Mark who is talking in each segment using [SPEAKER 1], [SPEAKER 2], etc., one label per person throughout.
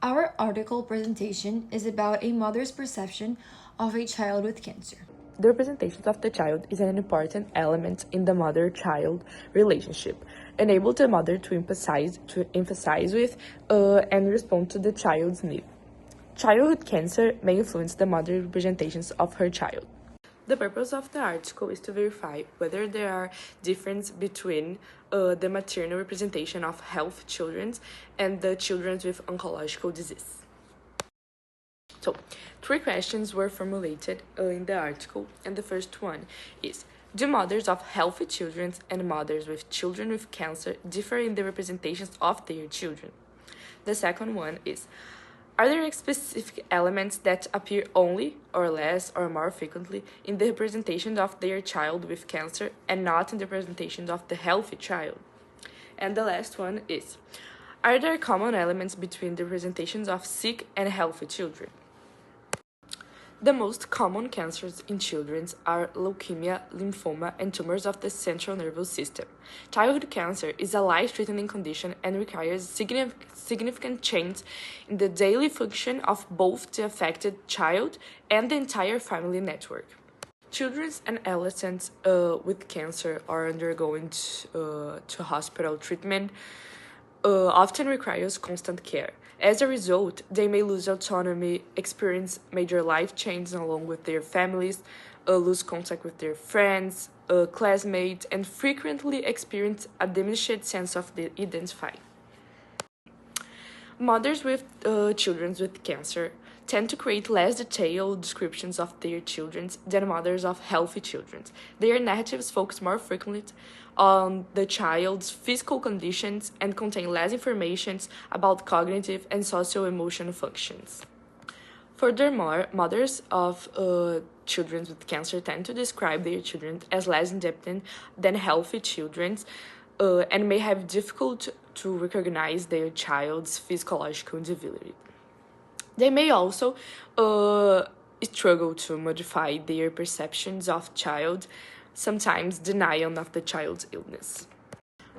[SPEAKER 1] Our article presentation is about a mother's perception of a child with cancer.
[SPEAKER 2] The representation of the child is an important element in the mother-child relationship, enable the mother to emphasize with and respond to the child's need. Childhood cancer may influence the mother representations of her child. The purpose of the article is to verify whether there are differences between the maternal representation of healthy children and the children with oncological disease. So, three questions were formulated in the article, and the first one is: do mothers of healthy children and mothers with children with cancer differ in the representations of their children? The second one is: are there specific elements that appear only, or less, or more frequently in the representation of their child with cancer and not in the representation of the healthy child? And the last one is: are there common elements between the representations of sick and healthy children? The most common cancers in children are leukemia, lymphoma, and tumors of the central nervous system. Childhood cancer is a life-threatening condition and requires significant change in the daily function of both the affected child and the entire family network. Children and adolescents with cancer are undergoing to hospital treatment often requires constant care. As a result, they may lose autonomy, experience major life changes along with their families, lose contact with their friends, classmates, and frequently experience a diminished sense of identity. Mothers with children with cancer tend to create less detailed descriptions of their children than mothers of healthy children. Their narratives focus more frequently on the child's physical conditions and contain less information about cognitive and socio-emotional functions. Furthermore, mothers of children with cancer tend to describe their children as less independent than healthy children and may have difficulty to recognize their child's physiological disability. They may also struggle to modify their perceptions of child, sometimes denying of the child's illness.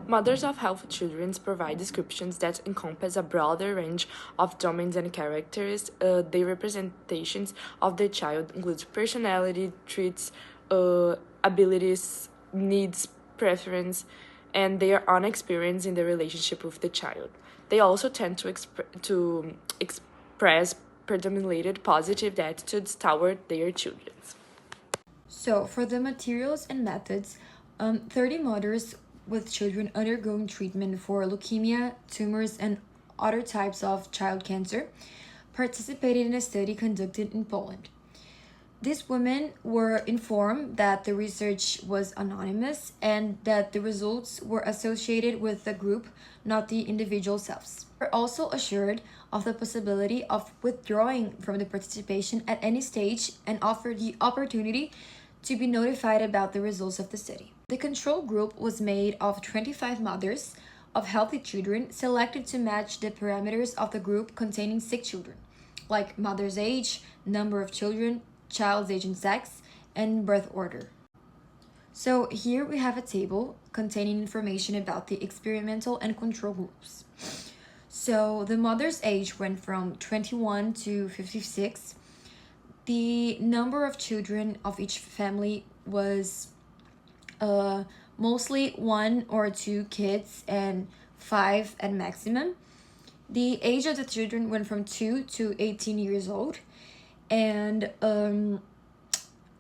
[SPEAKER 2] Mothers of healthy children provide descriptions that encompass a broader range of domains and characters. Their representations of the child include personality, traits, abilities, needs, preference, and their own experience in the relationship with the child. They also tend to express predominantly positive attitudes toward their children.
[SPEAKER 1] So, for the materials and methods, 30 mothers with children undergoing treatment for leukemia, tumors, and other types of child cancer participated in a study conducted in Poland. These women were informed that the research was anonymous and that the results were associated with the group, not the individual selves. They were also assured of the possibility of withdrawing from the participation at any stage and offered the opportunity to be notified about the results of the study. The control group was made of 25 mothers of healthy children selected to match the parameters of the group containing sick children, like mother's age, number of children, child's age and sex, and birth order. So here we have a table containing information about the experimental and control groups. So the mother's age went from 21 to 56. The number of children of each family was mostly 1 or 2 kids and 5 at maximum. The age of the children went from 2 to 18 years old. And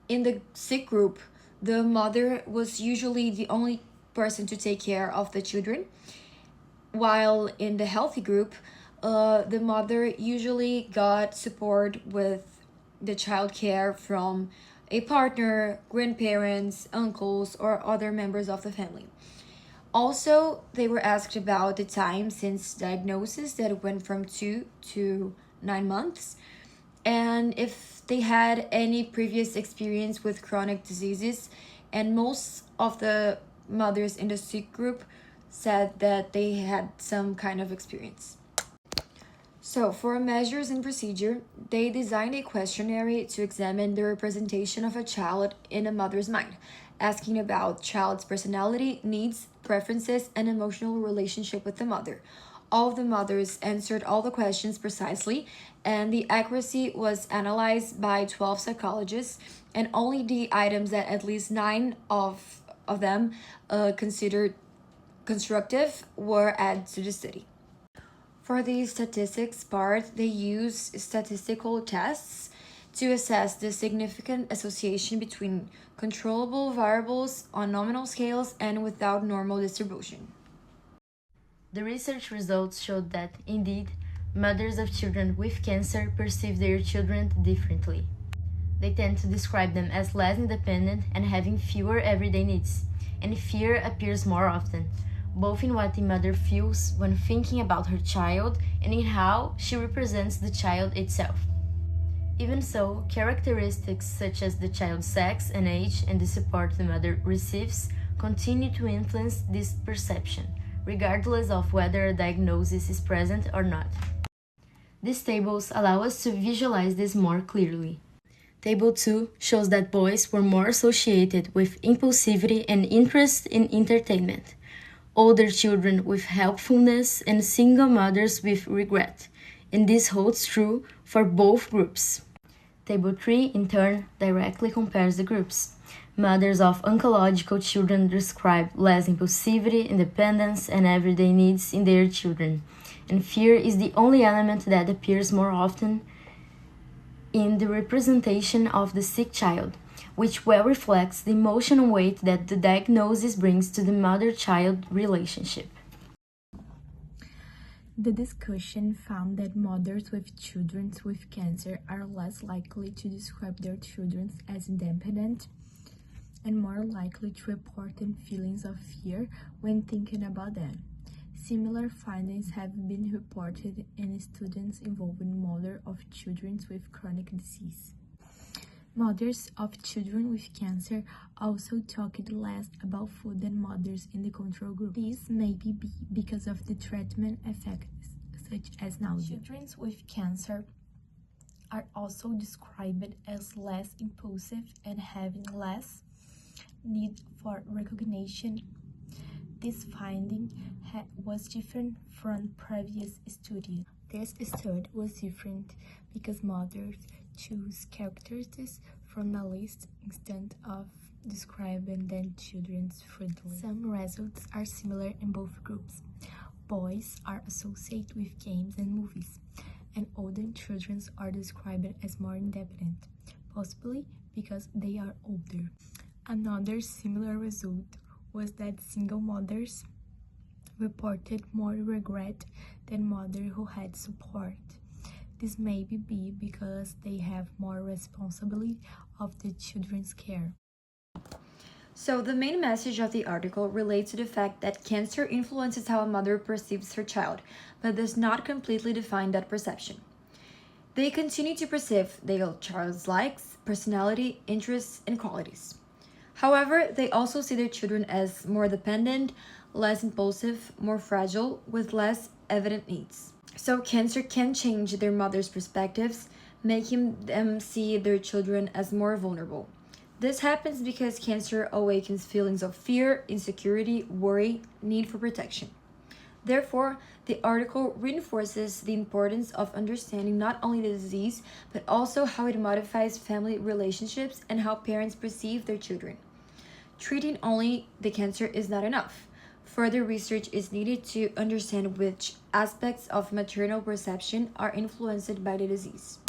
[SPEAKER 1] in the sick group, the mother was usually the only person to take care of the children, while in the healthy group, the mother usually got support with the child care from a partner, grandparents, uncles, or other members of the family. Also, they were asked about the time since diagnosis, that went from 2 to 9 months, and if they had any previous experience with chronic diseases, and most of the mothers in the sick group said that they had some kind of experience. So, for measures and procedure, they designed a questionnaire to examine the representation of a child in a mother's mind, asking about child's personality, needs, preferences, and emotional relationship with the mother. All of the mothers answered all the questions precisely, and the accuracy was analyzed by 12 psychologists, and only the items that at least 9 of them considered constructive were added to the study. For the statistics part, they use statistical tests to assess the significant association between controllable variables on nominal scales and without normal distribution.
[SPEAKER 3] The research results showed that, indeed, mothers of children with cancer perceive their children differently. They tend to describe them as less independent and having fewer everyday needs, and fear appears more often, both in what the mother feels when thinking about her child and in how she represents the child itself. Even so, characteristics such as the child's sex and age and the support the mother receives continue to influence this perception, regardless of whether a diagnosis is present or not. These tables allow us to visualize this more clearly. Table 2 shows that boys were more associated with impulsivity and interest in entertainment, older children with helpfulness, and single mothers with regret, and this holds true for both groups. Table 3, in turn, directly compares the groups. Mothers of oncological children describe less impulsivity, independence, and everyday needs in their children, and fear is the only element that appears more often in the representation of the sick child, which well reflects the emotional weight that the diagnosis brings to the mother-child relationship.
[SPEAKER 4] The discussion found that mothers with children with cancer are less likely to describe their children as independent and more likely to report feelings of fear when thinking about them. Similar findings have been reported in studies involving mothers of children with chronic disease. Mothers of children with cancer also talked less about food than mothers in the control group. This may be because of the treatment effects, such as nausea. Children with cancer are also described as less impulsive and having less need for recognition. This finding was different from previous studies. This study was different because mothers choose characteristics from the list instead of describing their children freely. Some results are similar in both groups. Boys are associated with games and movies, and older children are described as more independent, possibly because they are older. Another similar result was that single mothers reported more regret than mothers who had support. This may be because they have more responsibility of the children's care.
[SPEAKER 1] So, the main message of the article relates to the fact that cancer influences how a mother perceives her child, but does not completely define that perception. They continue to perceive their child's likes, personality, interests, and qualities. However, they also see their children as more dependent, less impulsive, more fragile, with less evident needs. So, cancer can change their mother's perspectives, making them see their children as more vulnerable. This happens because cancer awakens feelings of fear, insecurity, worry, need for protection. Therefore, the article reinforces the importance of understanding not only the disease, but also how it modifies family relationships and how parents perceive their children. Treating only the cancer is not enough. Further research is needed to understand which aspects of maternal perception are influenced by the disease.